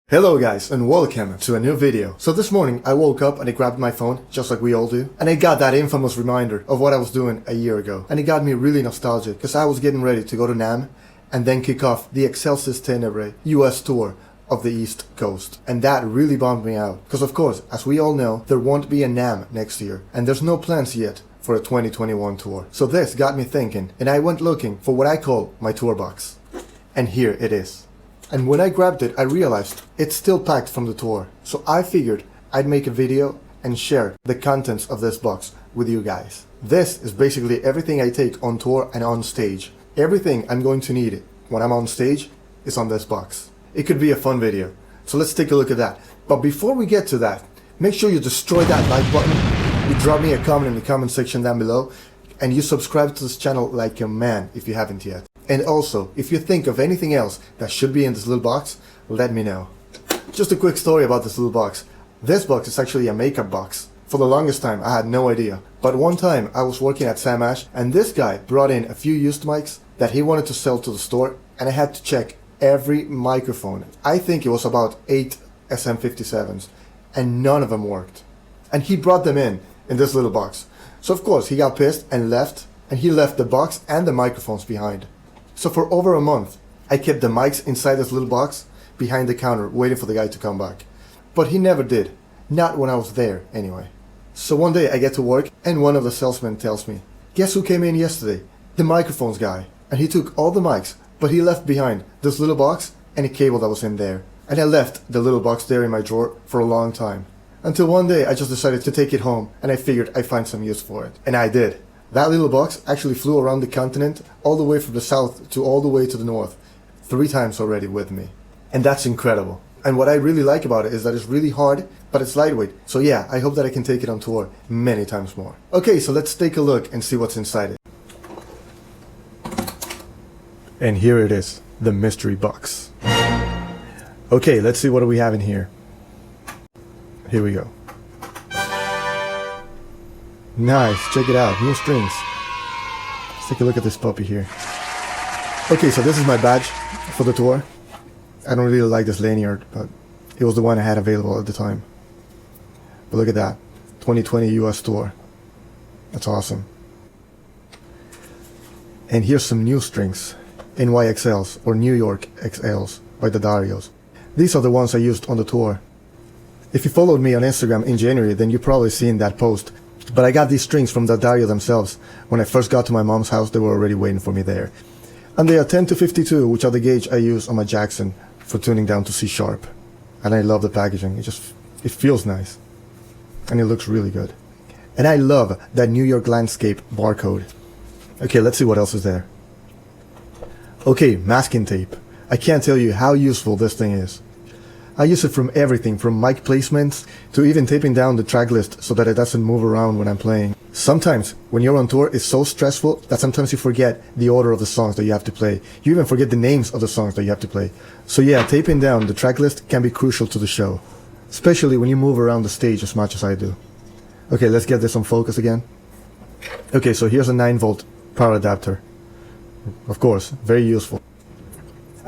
Hello guys and welcome to a new video. So this morning I woke up and I grabbed my phone, just like we all do, and I got that infamous reminder of what I was doing a year ago. And it got me really nostalgic because I was getting ready to go to NAMM and then kick off the Excelsis Tenebrae US tour of the East Coast. And that really bummed me out because of course, as we all know, there won't be a NAMM next year and there's no plans yet for a 2021 tour. So this got me thinking and I went looking for what I call my tour box. And here it is. And when I grabbed it, I realized it's still packed from the tour. So I figured I'd make a video and share the contents of this box with you guys. This is basically everything I take on tour and on stage. Everything I'm going to need when I'm on stage is on this box. It could be a fun video. So let's take a look at that. But before we get to that, make sure you destroy that like button. You drop me a comment in the comment section down below. And you subscribe to this channel like a man if you haven't yet. And also, if you think of anything else that should be in this little box, let me know. Just a quick story about this little box. This box is actually a makeup box. For the longest time, I had no idea. But one time, I was working at Sam Ash, and this guy brought in a few used mics that he wanted to sell to the store, and I had to check every microphone. I think it was about 8 SM57s, and none of them worked. And he brought them in this little box. So of course, he got pissed and left, and he left the box and the microphones behind. So for over a month, I kept the mics inside this little box behind the counter waiting for the guy to come back. But he never did. Not when I was there, anyway. So one day I get to work and one of the salesmen tells me, "Guess who came in yesterday? The microphones guy." And he took all the mics, but he left behind this little box and a cable that was in there. And I left the little box there in my drawer for a long time. Until one day I just decided to take it home and I figured I'd find some use for it. And I did. That little box actually flew around the continent, all the way from the south to all the way to the north, 3 times already with me. And that's incredible. And what I really like about it is that it's really hard, but it's lightweight. So yeah, I hope that I can take it on tour many times more. Okay, so let's take a look and see what's inside it. And here it is, the mystery box. Okay, let's see what do we have in here. Here we go. Nice, check it out, new strings. Let's take a look at this puppy here. Okay, so this is my badge for the tour. I don't really like this lanyard, but it was the one I had available at the time. But look at that, 2020 US tour. That's awesome. And here's some new strings, NYXLs or New York XLs by the Darios. These are the ones I used on the tour. If you followed me on Instagram in January, then you've probably seen that post. But I got these strings from the Dario themselves. When I first got to my mom's house, they were already waiting for me there. And they are 10 to 52, which are the gauge I use on my Jackson for tuning down to C sharp. And I love the packaging. It feels nice. And it looks really good. And I love that New York landscape barcode. Okay, let's see what else is there. Okay, masking tape. I can't tell you how useful this thing is. I use it from everything from mic placements to even taping down the track list so that it doesn't move around when I'm playing. Sometimes when you're on tour it's so stressful that sometimes you forget the order of the songs that you have to play. You even forget the names of the songs that you have to play. So yeah, taping down the track list can be crucial to the show, especially when you move around the stage as much as I do. Okay, let's get this on focus again. Okay, so here's a 9-volt power adapter. Of course, very useful.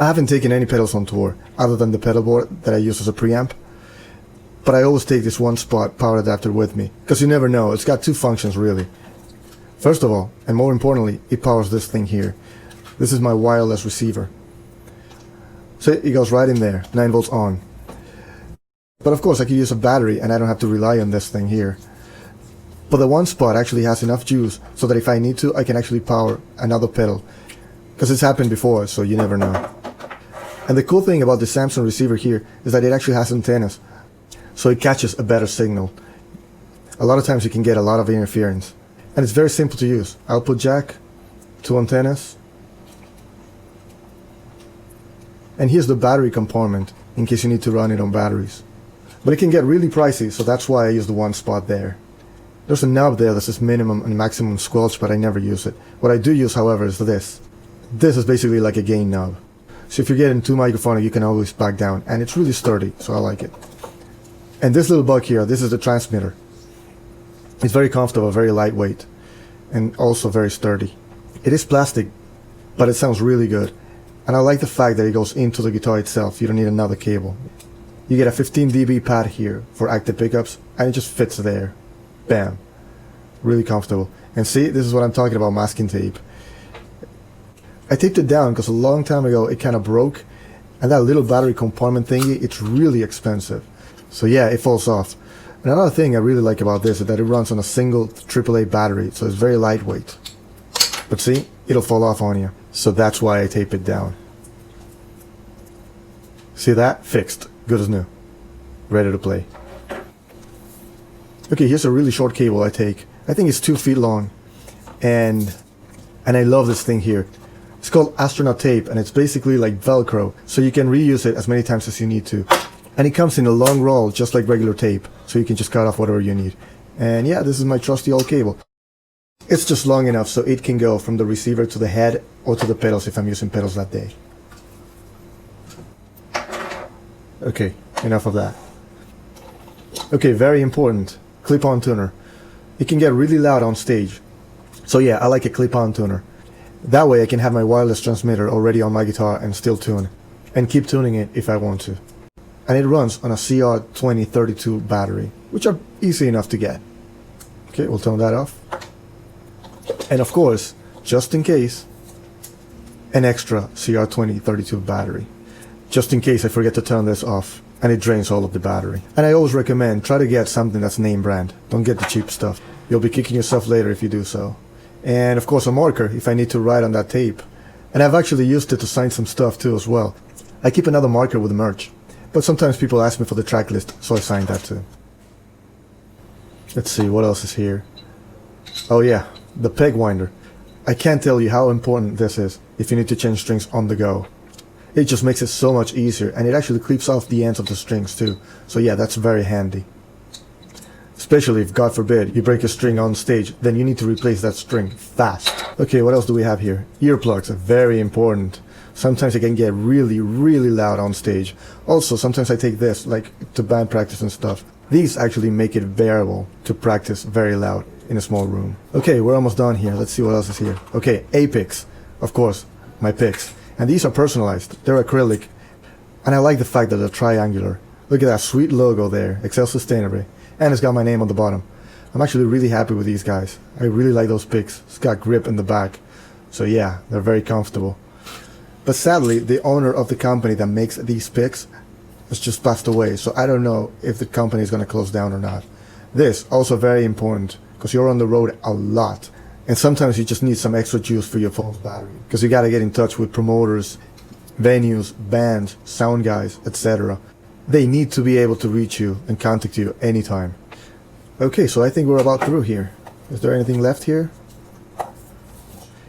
I haven't taken any pedals on tour, other than the pedal board that I use as a preamp. But I always take this one spot power adapter with me, because you never know, it's got 2 functions really. First of all, and more importantly, it powers this thing here. This is my wireless receiver. So it goes right in there, 9 volts on. But of course I could use a battery and I don't have to rely on this thing here. But the one spot actually has enough juice so that if I need to, I can actually power another pedal. Because it's happened before, so you never know. And the cool thing about the Samson receiver here is that it actually has antennas, so it catches a better signal. A lot of times you can get a lot of interference. And it's very simple to use. Output jack, 2 antennas. And here's the battery compartment, in case you need to run it on batteries. But it can get really pricey, so that's why I use the one spot there. There's a knob there that says minimum and maximum squelch, but I never use it. What I do use, however, is this. This is basically like a gain knob. So if you're getting too microphonic, you can always back down. And it's really sturdy, so I like it. And this little bug here, this is the transmitter. It's very comfortable, very lightweight, and also very sturdy. It is plastic, but it sounds really good. And I like the fact that it goes into the guitar itself. You don't need another cable. You get a 15 dB pad here for active pickups, and it just fits there. Bam. Really comfortable. And see, this is what I'm talking about, masking tape. I taped it down because a long time ago it kind of broke, and that little battery compartment thingy, it's really expensive. So yeah, it falls off. And another thing I really like about this is that it runs on a single AAA battery, so it's very lightweight. But see, it'll fall off on you. So that's why I tape it down. See that? Fixed. Good as new. Ready to play. Okay, here's a really short cable I take. I think it's 2 feet long. And I love this thing here. It's called astronaut tape, and it's basically like Velcro, so you can reuse it as many times as you need to. And it comes in a long roll, just like regular tape, so you can just cut off whatever you need. And yeah, this is my trusty old cable. It's just long enough so it can go from the receiver to the head or to the pedals if I'm using pedals that day. Okay, enough of that. Okay, very important, clip-on tuner. It can get really loud on stage. So yeah, I like a clip-on tuner. That way I can have my wireless transmitter already on my guitar and still tune, and keep tuning it if I want to. And it runs on a CR2032 battery, which are easy enough to get. Okay, we'll turn that off. And of course, just in case, an extra CR2032 battery. Just in case I forget to turn this off and it drains all of the battery. And I always recommend try to get something that's name brand. Don't get the cheap stuff. You'll be kicking yourself later if you do so. And of course a marker if I need to write on that tape. And I've actually used it to sign some stuff too as well. I keep another marker with merch, but sometimes people ask me for the track list, so I signed that too. Let's see, what else is here? Oh yeah, the peg winder. I can't tell you how important this is if you need to change strings on the go. It just makes it so much easier, and it actually clips off the ends of the strings too. So yeah, that's very handy. Especially if, God forbid, you break a string on stage, then you need to replace that string fast. Okay, what else do we have here? Earplugs are very important. Sometimes it can get really, really loud on stage. Also, sometimes I take this, like, to band practice and stuff. These actually make it bearable to practice very loud in a small room. Okay, we're almost done here. Let's see what else is here. Okay, A-picks. Of course, my picks. And these are personalized. They're acrylic. And I like the fact that they're triangular. Look at that sweet logo there, Excel Sustainable. And it's got my name on the bottom. I'm actually really happy with these guys. I really like those picks. It's got grip in the back. So yeah, they're very comfortable. But sadly, the owner of the company that makes these picks has just passed away. So I don't know if the company is going to close down or not. This, also very important, because you're on the road a lot. And sometimes you just need some extra juice for your phone's battery. Because you got to get in touch with promoters, venues, bands, sound guys, etc. They need to be able to reach you and contact you anytime. Okay, so I think we're about through here. Is there anything left here?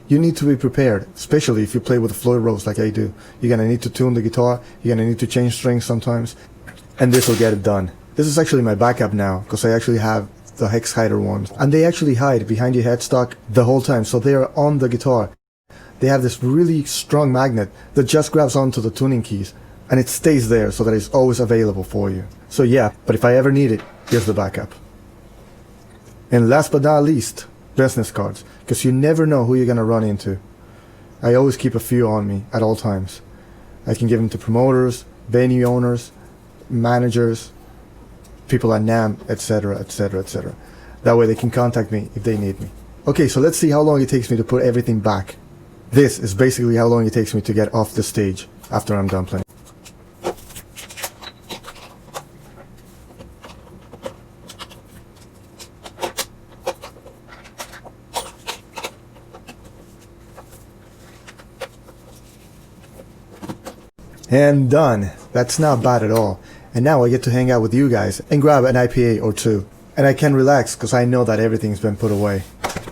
You need to be prepared, especially if you play with a Floyd Rose like I do. You're gonna need to tune the guitar, you're gonna need to change strings sometimes, and this will get it done. This is actually my backup now, because I actually have the hex hider ones. And they actually hide behind your headstock the whole time, so they are on the guitar. They have this really strong magnet that just grabs onto the tuning keys. And it stays there so that it's always available for you. So yeah, but if I ever need it, here's the backup. And last but not least, business cards. Because you never know who you're going to run into. I always keep a few on me at all times. I can give them to promoters, venue owners, managers, people at NAMM, etc, etc, etc. That way they can contact me if they need me. Okay, so let's see how long it takes me to put everything back. This is basically how long it takes me to get off the stage after I'm done playing. And done. That's not bad at all. And now I get to hang out with you guys and grab an IPA or two. And I can relax because I know that everything's been put away.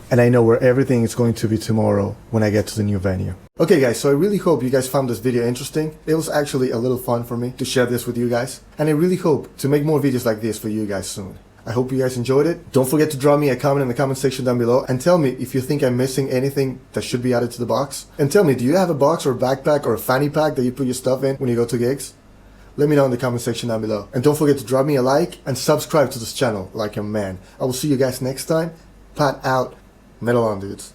And I know where everything is going to be tomorrow when I get to the new venue. Okay guys, so I really hope you guys found this video interesting. It was actually a little fun for me to share this with you guys. And I really hope to make more videos like this for you guys soon. I hope you guys enjoyed it. Don't forget to drop me a comment in the comment section down below and tell me if you think I'm missing anything that should be added to the box. And tell me, do you have a box or a backpack or a fanny pack that you put your stuff in when you go to gigs? Let me know in the comment section down below. And don't forget to drop me a like and subscribe to this channel like a man. I will see you guys next time. Pat out. Metal on, dudes.